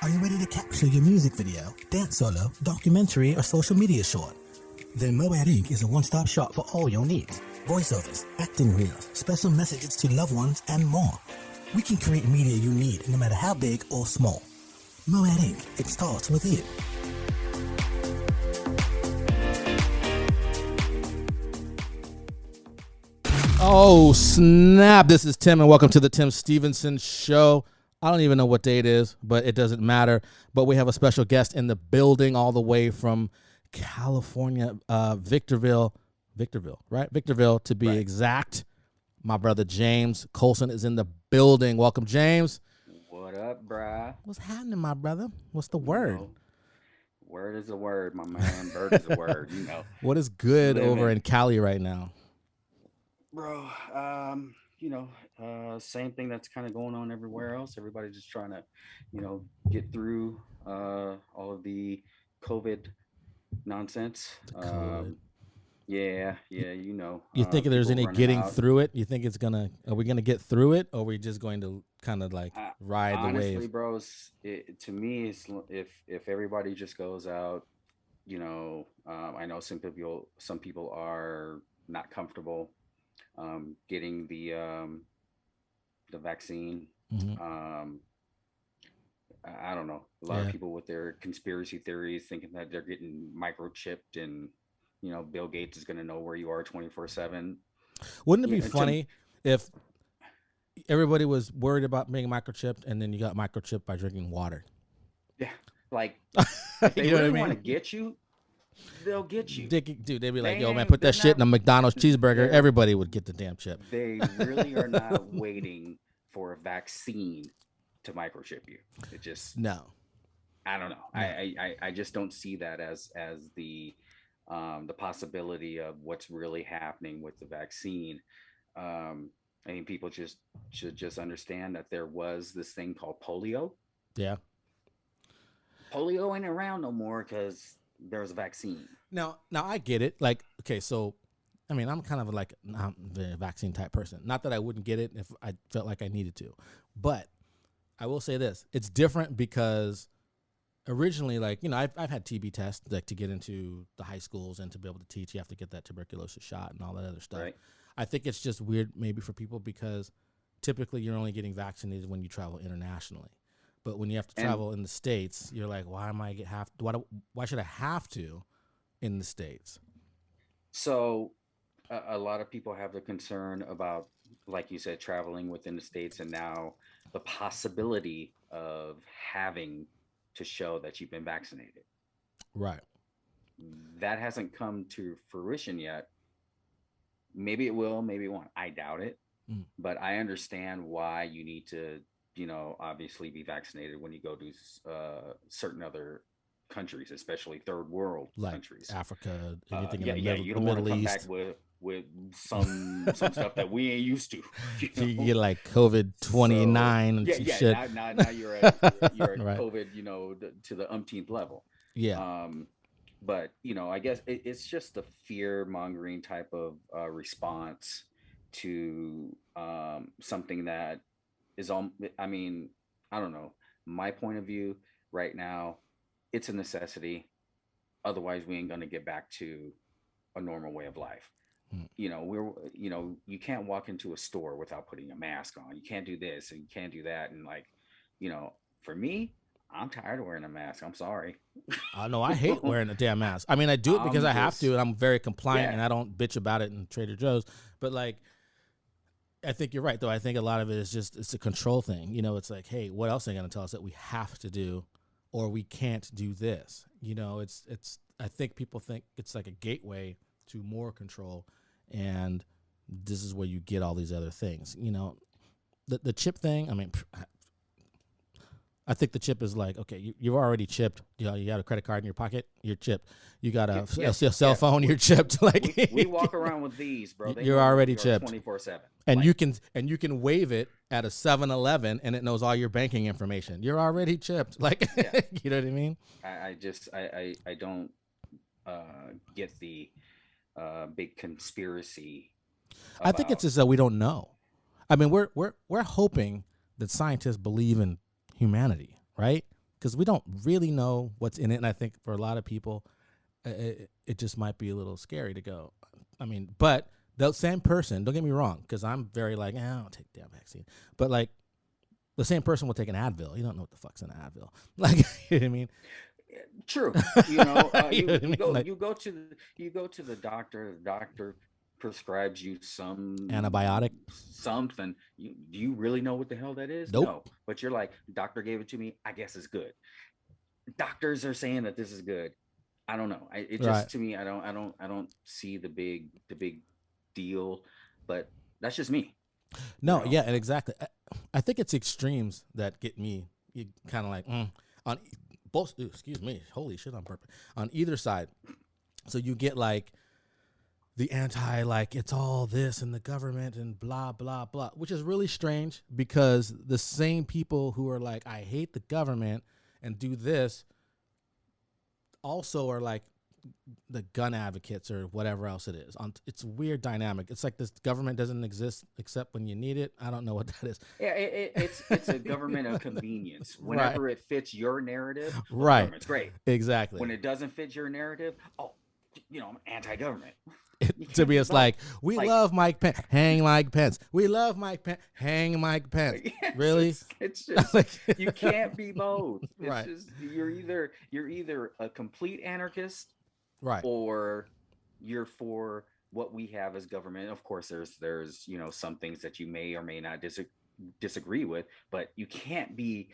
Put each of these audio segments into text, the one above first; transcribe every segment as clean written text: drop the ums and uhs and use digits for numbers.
Are you ready to capture your music video, dance solo, documentary, or social media short? Then Moad Inc. is a one-stop shop for all your needs. Voiceovers, acting reels, special messages to loved ones, and more. We can create media you need no matter how big or small. Moad Inc. It starts with you. Oh, snap. This is Tim, and welcome to the Tim Stevenson Show. I don't even know what day it is, but it doesn't matter. But we have a special guest in the building all the way from California, Victorville, right? Victorville, to be exact. My brother James Colson is in the building. Welcome, James. What up, brah? What's happening, my brother? What's the word? Word is a word, my man. Bird is a word, you know. What is good over in Cali right now? Bro, same thing that's kind of going on everywhere else. Everybody's just trying to, get through all of the COVID nonsense. COVID. Yeah, You think there's any getting through it? You think are we gonna get through it, or are we just going to kind of like ride honestly, the wave? Bro, to me, it's if everybody just goes out, I know some people are not comfortable getting the vaccine. Mm-hmm. I don't know. A lot of people with their conspiracy theories thinking that they're getting microchipped and, Bill Gates is going to know where you are 24/7. Wouldn't it be funny if everybody was worried about being microchipped and then you got microchipped by drinking water? Yeah. Like, if they really want to get you, they'll get you. Dude, they'd be like, yo, man, put that shit in a McDonald's cheeseburger. Everybody would get the damn chip. They really are not waiting for a vaccine to microchip you. It just... No. I don't know. No. I just don't see that as the possibility of what's really happening with the vaccine. I think people should just understand that there was this thing called polio. Yeah. Polio ain't around no more because there's a vaccine. Now I get it. Like, okay, so I mean, I'm kind of like the vaccine type person. Not that I wouldn't get it if I felt like I needed to, but I will say this: it's different because originally, like, I've had TB tests, like, to get into the high schools and to be able to teach. You have to get that tuberculosis shot and all that other stuff. Right. I think it's just weird maybe for people because typically you're only getting vaccinated when you travel internationally. But when you have to travel in the States, you're like, why should I have to in the States? So a lot of people have the concern about, like you said, traveling within the States, and now the possibility of having to show that you've been vaccinated. Right. That hasn't come to fruition yet. Maybe it will, maybe it won't. I doubt it. But I understand why you need to, obviously be vaccinated when you go to certain other countries, especially third world countries. Africa, anything in the you don't want to come back with some stuff that we ain't used to. You get like COVID-29 and some shit. Now you're at right. COVID, to the umpteenth level. Yeah. But I guess it's just a fear mongering type of response to something that is on. I mean, I don't know. My point of view right now, it's a necessity. Otherwise, we ain't gonna get back to a normal way of life. You can't walk into a store without putting a mask on. You can't do this and you can't do that. And for me, I'm tired of wearing a mask. I'm sorry. I know I hate wearing a damn mask. I mean, I do it because I have to, and I'm very compliant, and I don't bitch about it in Trader Joe's. But like, I think you're right, though. I think a lot of it is it's a control thing. It's like, hey, what else are they going to tell us that we have to do, or we can't do this? It's. I think people think it's like a gateway to more control, and this is where you get all these other things. The chip thing. I mean, I think the chip is like, okay, you're already chipped. You got a credit card in your pocket, you're chipped. You got a cell phone, you're chipped. Like we walk around with these, bro. You're already chipped 24/7. And you can wave it at a 7-Eleven and it knows all your banking information. You're already chipped. Like, you know what I mean? I don't get the big conspiracy. I think it's just that we don't know. I mean, we're hoping that scientists believe in humanity, right? because we don't really know what's in it. And I think for a lot of people, it just might be a little scary to go. I mean, but the same person, don't get me wrong, because I'm very like, I'll take the damn vaccine. But like, the same person will take an Advil. You don't know what the fuck's in an Advil. Like, you know what I mean? True. You know, You know what I mean? Like- you go to the doctor. The doctor prescribes you some Antibiotic? something. Do you really know what the hell that is? Nope. No. But you're like, doctor gave it to me. I guess it's good. Doctors are saying that this is good. I don't know. It just Right. to me, I don't see the big deal. But that's just me. No, You know? yeah, and exactly. I think it's extremes that get me. You kind of like on both. Excuse me. Holy shit, on purpose. On either side, so you get like the anti, like it's all this and the government and blah blah blah, which is really strange because the same people who are like, I hate the government and do this, also are like the gun advocates or whatever else it is. It's a weird dynamic. It's like this government doesn't exist except when you need it. I don't know what that is. Yeah, it's a government of convenience. Whenever it fits your narrative, Right. government's great. Exactly. When it doesn't fit your narrative, I'm anti-government. To me, it's like, we Like- love Mike Pence, hang Mike Pence. We love Mike Pence, hang Mike Pence. Yes, Really? It's just Like- you can't be both. It's Right. just you're either a complete anarchist Right. or you're for what we have as government. Of course, there's some things that you may or may not disagree with, but you can't be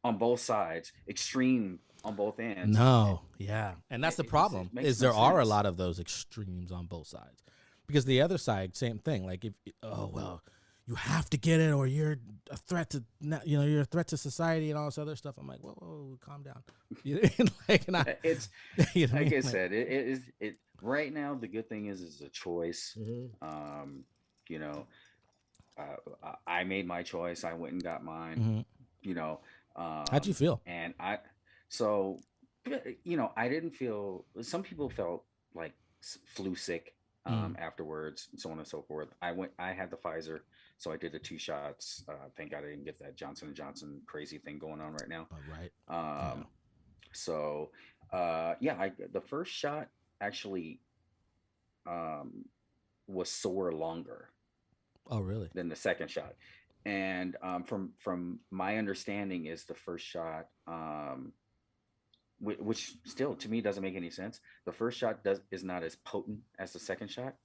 on both sides, extreme on both ends. No, yeah, and that's the It problem. makes Is no there are a sense. lot of those extremes on both sides, because the other side, same thing. Like, if you have to get it, or you're a threat to you're a threat to society and all this other stuff. I'm like, whoa, calm down. You know, like, and It's you know what I like I mean? said, it is it right now. The good thing is a choice. Mhm. You know, I made my choice. I went and got mine. Mhm. You know, How'd you feel? and I didn't feel. Some people felt like flu sick afterwards, and so on and so forth. I had the Pfizer, so I did the 2 shots. Thank God I didn't get that Johnson and Johnson crazy thing going on right now. Right. So the first shot actually was sore longer Oh, really? than the second shot. And from my understanding is the first shot, which still to me doesn't make any sense. The first shot is not as potent as the second shot.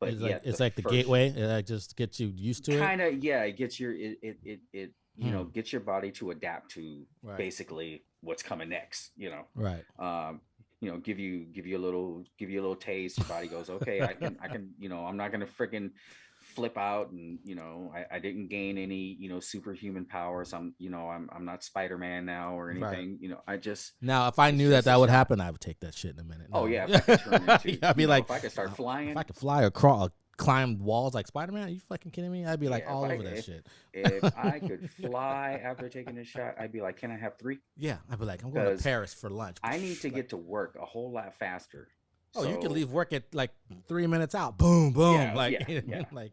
But It's like the gateway. It just gets you used to it. Kind of, yeah. It gets gets your body to adapt to basically what's coming next. Right. Give you a little taste. Your body goes, okay, I can. I'm not gonna freaking flip out, and I didn't gain any superhuman powers. I'm not Spider-Man now or anything. I just now, if I knew that would happen, I would take that shit in a minute. Oh No. yeah, if I could turn into, I'd be like, if I could start flying, if I could fly or crawl, climb walls like Spider-Man, are you fucking kidding me? I'd be like Yeah, all over that shit. If I could fly after taking this shot, I'd be like, can I have 3? Yeah, I'd be like, I'm going to 'Cause Paris for lunch. I need to get to work a whole lot faster. Oh, you So- could leave work at like 3 minutes out. Boom, boom. Yeah, like, yeah. like,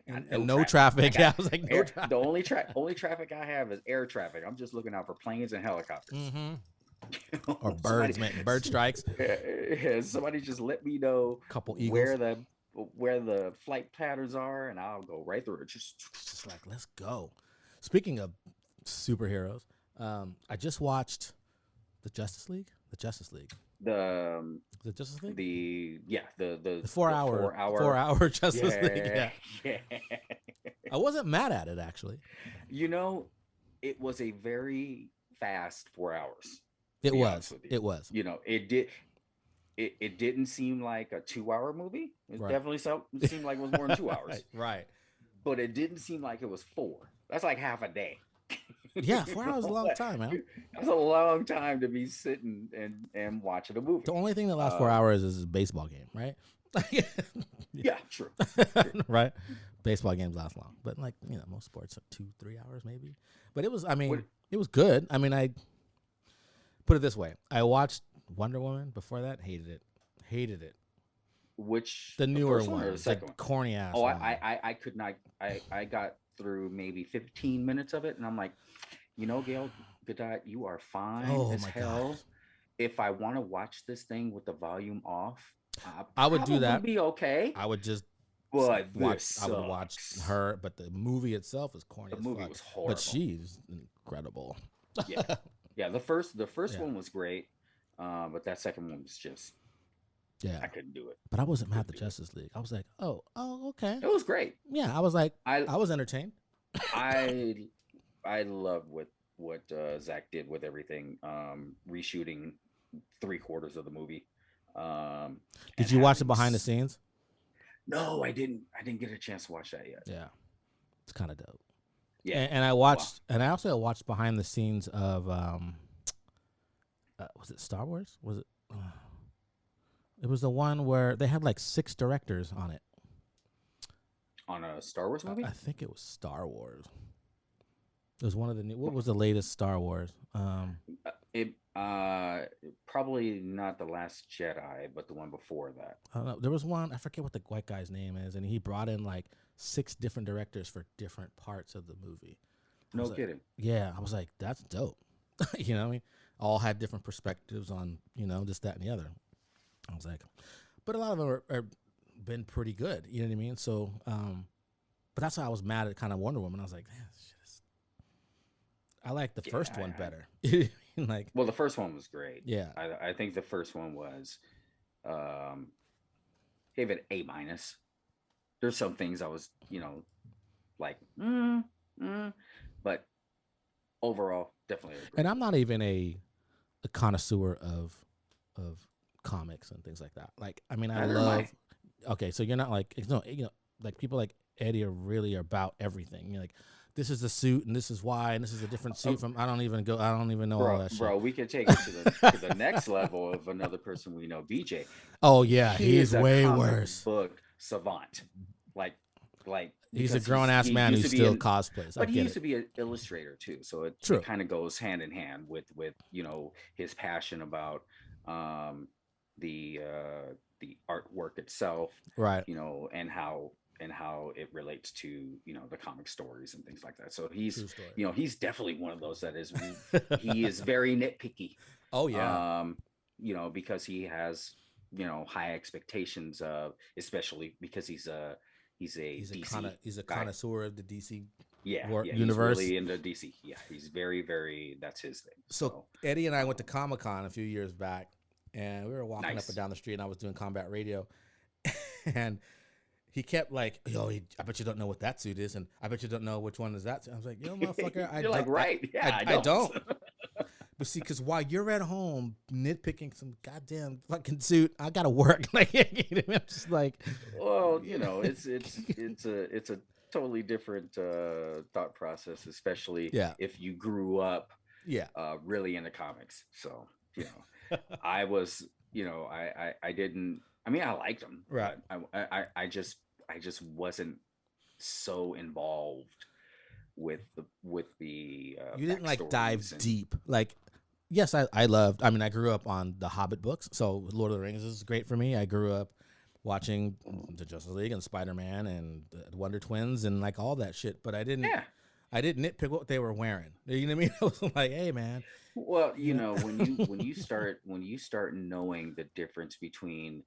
Got and no traffic. Yeah, I was like, no traffic. The only traffic I have is air traffic. I'm just looking out for planes and helicopters. Mm-hmm. Or birds, man. Bird strikes. Yeah, somebody just let me know Couple eagles. where the flight patterns are, and I'll go right through it. Just like, let's go. Speaking of superheroes, I just watched the Justice League. the Justice League. the 4-hour Justice League. Yeah. Yeah. I wasn't mad at it, actually. It was a very fast 4 hours. It be was. honest with you. It was. It didn't seem like a 2-hour movie. It Right. definitely seemed like it was more than 2 hours. Right. But it didn't seem like it was 4. That's like half a day. Yeah, 4 hours is a long time, man. That's a long time to be sitting and watching a movie. The only thing that lasts 4 hours is a baseball game, right? Yeah, true. Right? Baseball games last long. But most sports are 2-3 hours maybe. But it was, it was good. I put it this way. I watched Wonder Woman before that, hated it. Which The newer first one, or the second one? corny ass. Oh, one. I could not. I got through maybe 15 minutes of it, and I'm like, Gail Gadot, you are fine Oh as my hell. god. If I want to watch this thing with the volume off, I would do that. Be okay. I would just but watch. I would watch her, but the movie itself is corny. The movie was horrible, but she's incredible. yeah. The first one was great, but that second one was just I couldn't do it. But I wasn't mad at the Justice League. I was like, oh, okay. It was great. Yeah, I was like, I was entertained. I love what Zach did with everything, reshooting 3/4 of the movie. Did you watch the behind the scenes? No, I didn't get a chance to watch that yet. Yeah, it's kind of dope. Yeah, and I watched, and I also watched behind the scenes of, was it Star Wars? Was it? It was the one where they had like 6 directors on it. On a Star Wars movie? I think it was Star Wars. It was one of the new. What was the latest Star Wars? It probably not The Last Jedi, but the one before that. I don't know. There was one. I forget what the white guy's name is, and he brought in like 6 different directors for different parts of the movie. No kidding. Yeah, I was like, that's dope. You know what I mean? All had different perspectives on this, that, and the other. I was like, but a lot of them are been pretty good. You know what I mean? So, but that's why I was mad at kind of Wonder Woman. I was like, man, I like the first one better. Like, well, the first one was great. Yeah, I think the first one was, gave it A-. There's some things I was, like, but overall, definitely. And I'm not even a connoisseur of comics and things like that. Like, I mean, I love. Okay, so you're not like like people like Eddie are really about everything. You're like, this is the suit and this is why and this is a different suit from. I don't even know all that shit. Bro, we could take it to the next level of another person we know, BJ. Oh yeah, he's way worse. Book savant, like he's a grown ass man who still cosplays. But he used to be an illustrator too, so it kind of goes hand in hand with his passion about the artwork itself, right? And how it relates to the comic stories and things like that. So he's he's definitely one of those that is he is very nitpicky. Oh yeah. Because he has high expectations of, especially because he's a connoisseur of the DC universe. He's really into DC. Yeah, he's very, very. That's his thing. So Eddie and I went to Comic-Con a few years back, and we were walking up and down the street, and I was doing combat radio, and he kept like, "Yo, I bet you don't know what that suit is, and I bet you don't know which one is that suit." I was like, "Yo, motherfucker, I don't." But see, because while you're at home nitpicking some goddamn fucking suit, I gotta work. Like, I'm just like, well, it's a totally different thought process, especially if you grew up, really into comics. So, I was, I didn't. I mean, I liked them, right? I just wasn't so involved with the. You didn't like dive deep, like. Yes, I loved. I mean, I grew up on the Hobbit books, so Lord of the Rings is great for me. I grew up watching the Justice League and Spider-Man and the Wonder Twins and like all that shit. But I didn't nitpick what they were wearing. You know what I mean? I was like, hey, man. Well, when you start knowing the difference between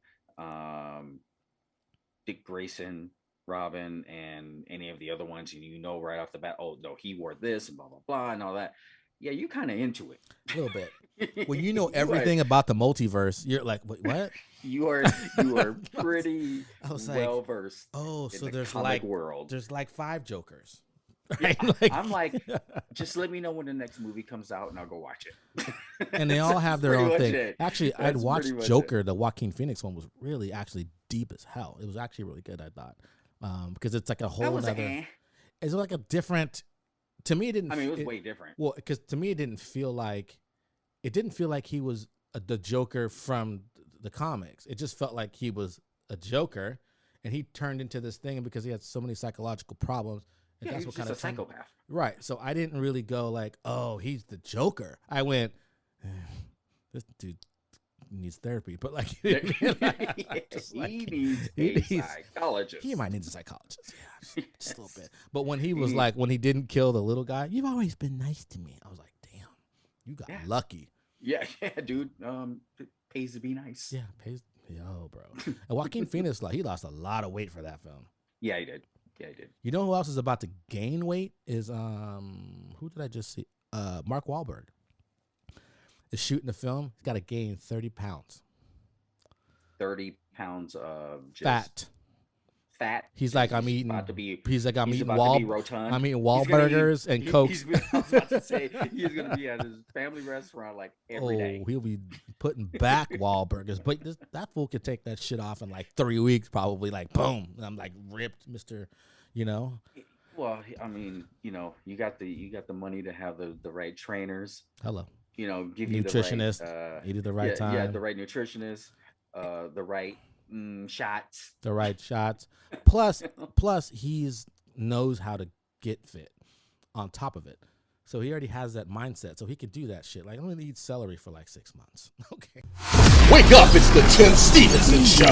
Dick Grayson, Robin, and any of the other ones, and right off the bat, oh no, he wore this and blah blah blah and all that. Yeah, you kind of into it. A little bit. When you know everything about the multiverse, you're like, wait, what? You are pretty well versed. Oh, so there's world. There's like 5 Jokers. Right? Yeah, I'm like, just let me know when the next movie comes out and I'll go watch it. And they all have their own thing. Actually, I'd watched Joker, the Joaquin Phoenix one was really actually deep as hell. It was actually really good, I thought. Because it's like a whole other. It's like a different. To me, it didn't. I mean, it was way different. Well, because to me, it didn't feel like he was the Joker from the comics. It just felt like he was a Joker, and he turned into this thing because he had so many psychological problems. And yeah, that's he was what just a psychopath. Right. So I didn't really go like, oh, he's the Joker. I went, this dude needs therapy, but like, he needs a psychologist. He might need a psychologist. Yeah, just a little bit. But when he was like, when he didn't kill the little guy, you've always been nice to me. I was like, damn, you got lucky. Yeah, dude. It pays to be nice. Yeah, pays. Yo, bro. And Joaquin Phoenix, like, he lost a lot of weight for that film. Yeah, he did. Yeah, he did. You know who else is about to gain weight? Is who did I just see? Mark Wahlberg is shooting a film. He's got to gain 30 pounds. 30 pounds of just fat. He's like, I'm eating. I'm eating Wahlburgers and Cokes. I was about to say he's gonna be at his family restaurant like every day. He'll be putting back Wahlburgers, but that fool could take that shit off in like 3 weeks, probably. Like, boom, and I'm like ripped, Mr. You know. Well, I mean, you know, you got the money to have the right trainers. Hello. You know, give nutritionist, you the right, eat at the right time. Yeah, the right nutritionist, the right shots. The right shots. Plus he's knows how to get fit on top of it. So he already has that mindset. So he could do that shit. Like, I'm going to eat celery for like 6 months. Okay. Wake up, it's the Tim Stevenson Show.